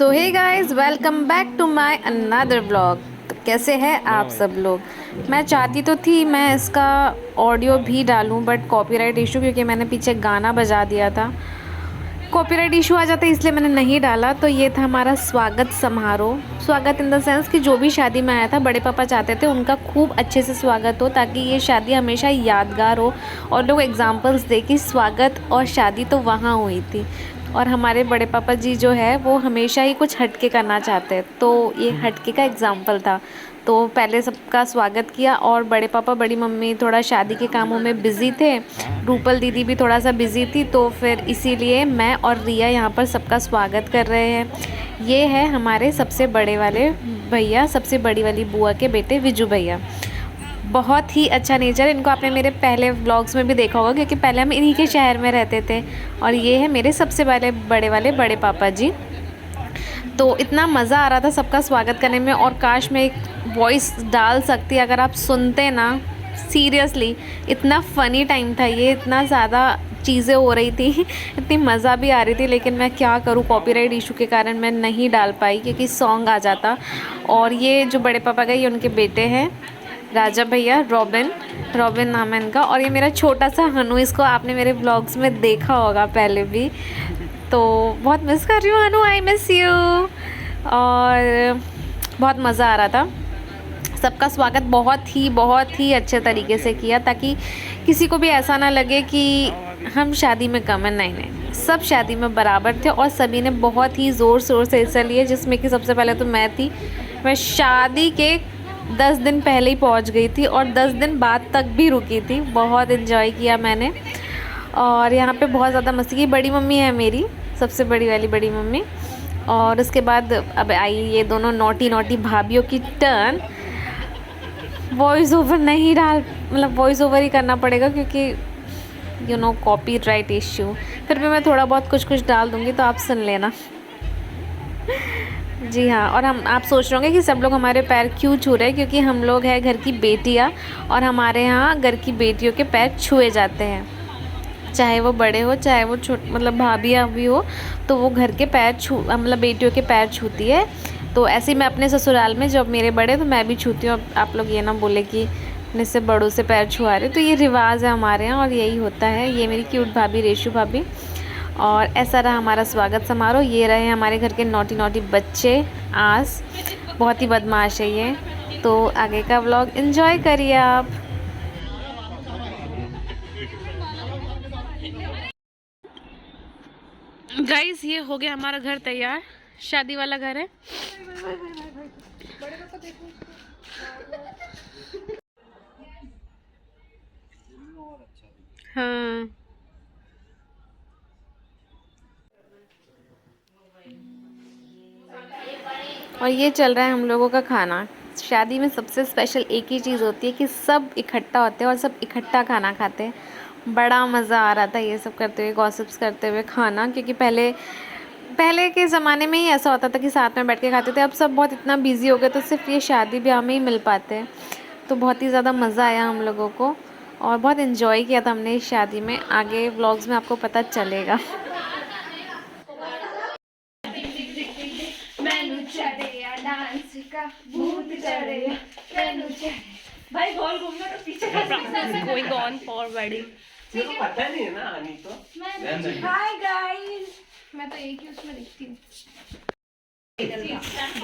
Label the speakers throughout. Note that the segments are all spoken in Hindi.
Speaker 1: So hey guys, welcome back to my another vlog. तो कैसे हैं आप सब लोग। मैं चाहती तो थी मैं इसका ऑडियो भी डालूं, बट कॉपीराइट इशू, क्योंकि मैंने पीछे गाना बजा दिया था, कॉपीराइट इशू आ जाता है, इसलिए मैंने नहीं डाला। तो ये था हमारा स्वागत समारोह। स्वागत इन द सेंस कि जो भी शादी में आया था, बड़े पापा चाहते थे उनका खूब अच्छे से स्वागत हो, ताकि ये शादी हमेशा यादगार हो और लोग एग्जाम्पल्स दे कि स्वागत और शादी तो वहाँ हुई थी। और हमारे बड़े पापा जी जो है वो हमेशा ही कुछ हटके करना चाहते हैं, तो ये हटके का एग्जाम्पल था। तो पहले सबका स्वागत किया, और बड़े पापा बड़ी मम्मी थोड़ा शादी के कामों में बिज़ी थे, रूपल दीदी भी थोड़ा सा बिज़ी थी, तो फिर इसीलिए मैं और रिया यहाँ पर सबका स्वागत कर रहे हैं। ये है हमारे सबसे बड़े वाले भैया, सबसे बड़ी वाली बुआ के बेटे विजू भैया। बहुत ही अच्छा नेचर, इनको आपने मेरे पहले व्लॉग्स में भी देखा होगा, क्योंकि पहले हम इन्हीं के शहर में रहते थे। और ये है मेरे सबसे बड़े वाले बड़े पापा जी। तो इतना मज़ा आ रहा था सबका स्वागत करने में, और काश मैं एक वॉइस डाल सकती अगर आप सुनते ना। सीरियसली इतना फ़नी टाइम था ये, इतना ज़्यादा चीज़ें हो रही थी इतनी मज़ा भी आ रही थी, लेकिन मैं क्या करूँ, कॉपीराइट इशू के कारण मैं नहीं डाल पाई, क्योंकि सॉन्ग आ जाता। और ये जो बड़े पापा का, ये उनके बेटे हैं राजा भैया, रॉबिन नाम है इनका। और ये मेरा छोटा सा हनु, इसको आपने मेरे व्लॉग्स में देखा होगा पहले भी। तो बहुत मिस कर रही हूँ हनु, आई मिस यू। और बहुत मज़ा आ रहा था। सबका स्वागत बहुत ही अच्छे तरीके से किया, ताकि किसी को भी ऐसा ना लगे कि हम शादी में कम हैं। नहीं, सब शादी में बराबर थे, और सभी ने बहुत ही ज़ोर शोर से हिस्सा लिए, जिसमें कि सबसे पहले तो मैं थी। मैं शादी के 10 दिन पहले ही पहुंच गई थी, और 10 दिन बाद तक भी रुकी थी। बहुत इन्जॉय किया मैंने, और यहाँ पे बहुत ज़्यादा मस्ती की। बड़ी मम्मी है मेरी, सबसे बड़ी वाली बड़ी मम्मी। और उसके बाद अब आई ये दोनों नॉटी भाभीयों की टर्न। वॉइस ओवर नहीं डाल, मतलब वॉइस ओवर ही करना पड़ेगा, क्योंकि कॉपीराइट इश्यू। फिर भी मैं थोड़ा बहुत कुछ डाल दूँगी, तो आप सुन लेना। जी हाँ। और आप सोच रहे होंगे कि सब लोग हमारे पैर क्यों छू रहे हैं, क्योंकि हम लोग हैं घर की बेटियाँ, और हमारे यहाँ घर की बेटियों के पैर छुए जाते हैं। चाहे वो बड़े हो, चाहे वो मतलब भाभियाँ भी हो, तो वो घर के पैर मतलब बेटियों के पैर छूती है। तो ऐसे ही मैं अपने ससुराल में जब मेरे बड़े, तो मैं भी छूती हूँ। आप लोग ये ना बोले कि अपने से बड़ों से पैर छुआ रहे, तो ये रिवाज है हमारे यहाँ, और यही होता है। ये मेरी क्यूट भाभी रेशू भाभी। और ऐसा रहा हमारा स्वागत समारोह। ये रहे हमारे घर के नॉटी बच्चे आस, बहुत ही बदमाश है ये। तो आगे का व्लॉग एंजॉय करिए आप। गाइस, ये हो गया हमारा घर तैयार, शादी वाला घर है। हाँ, और ये चल रहा है हम लोगों का खाना। शादी में सबसे स्पेशल एक ही चीज़ होती है कि सब इकट्ठा होते हैं और सब इकट्ठा खाना खाते हैं। बड़ा मज़ा आ रहा था ये सब करते हुए, गॉसिप्स करते हुए खाना, क्योंकि पहले के ज़माने में ही ऐसा होता था कि साथ में बैठ के खाते थे। अब सब बहुत इतना बिज़ी हो गए, तो सिर्फ ये शादी ब्याह में ही मिल पाते हैं। तो बहुत ही ज़्यादा मज़ा आया हम लोगों को, और बहुत इन्जॉय किया था हमने इस शादी में। आगे व्लॉग्स में आपको पता चलेगा।
Speaker 2: भाई गोल घूमना तो पीछे
Speaker 1: गोइंग ऑन फॉर वेडिंग।
Speaker 2: मुझे पता नहीं है ना आनी तो। हाय गाइस, मैं तो एक ही उसमें दिखती हूँ।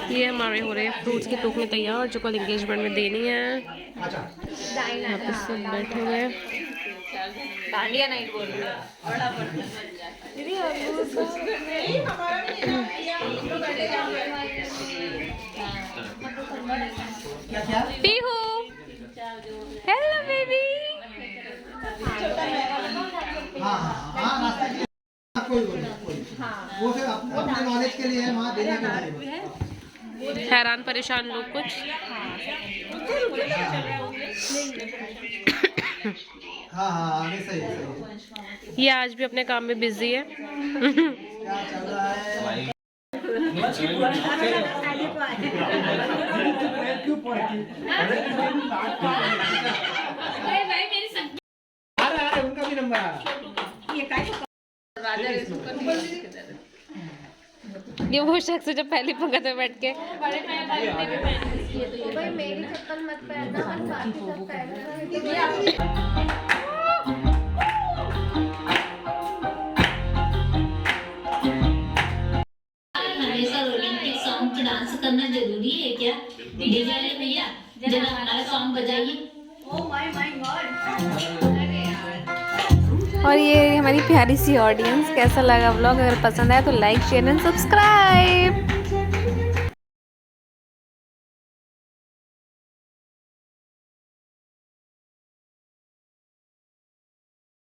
Speaker 1: ये हमारे हो रहे हैं फ्रूट्स के टोकरे तैयार, जो कल एंगेजमेंट में देनी है। यहाँ पे सब बैठे हुए हैं।
Speaker 2: डांडिया नाइट बोल रही है।
Speaker 1: Pihu, hello baby.
Speaker 3: वो फिर अपने नॉलेज के लिए है, वहाँ देने के लिए।
Speaker 1: हैरान परेशान लोग कुछ।
Speaker 3: हाँ आगे सही है।
Speaker 1: ये आज भी अपने काम में बिजी है।
Speaker 3: क्या चल रहा है? क्यों पढ़ती? आ रहा है, उनका भी नंबर आ रहा है।
Speaker 1: ये वो शख्स है जो पहली पंगत में बैठ के
Speaker 2: बड़े पैर वाले ने भी पहन रखी है, तो ये
Speaker 4: भाई मेरी चप्पल मत पहनना और बाकी सब पहनना।
Speaker 5: हमेशा रोमांटिक सॉन्ग पे डांस करना जरूरी है क्या? डीजे वाले भैया जरा हमारा सॉन्ग बजाइए।
Speaker 4: ओह माय गॉड, अरे यार।
Speaker 1: और ये हमारी प्यारी सी ऑडियंस, कैसा लगा व्लॉग? अगर पसंद आया तो लाइक शेयर एंड सब्सक्राइब।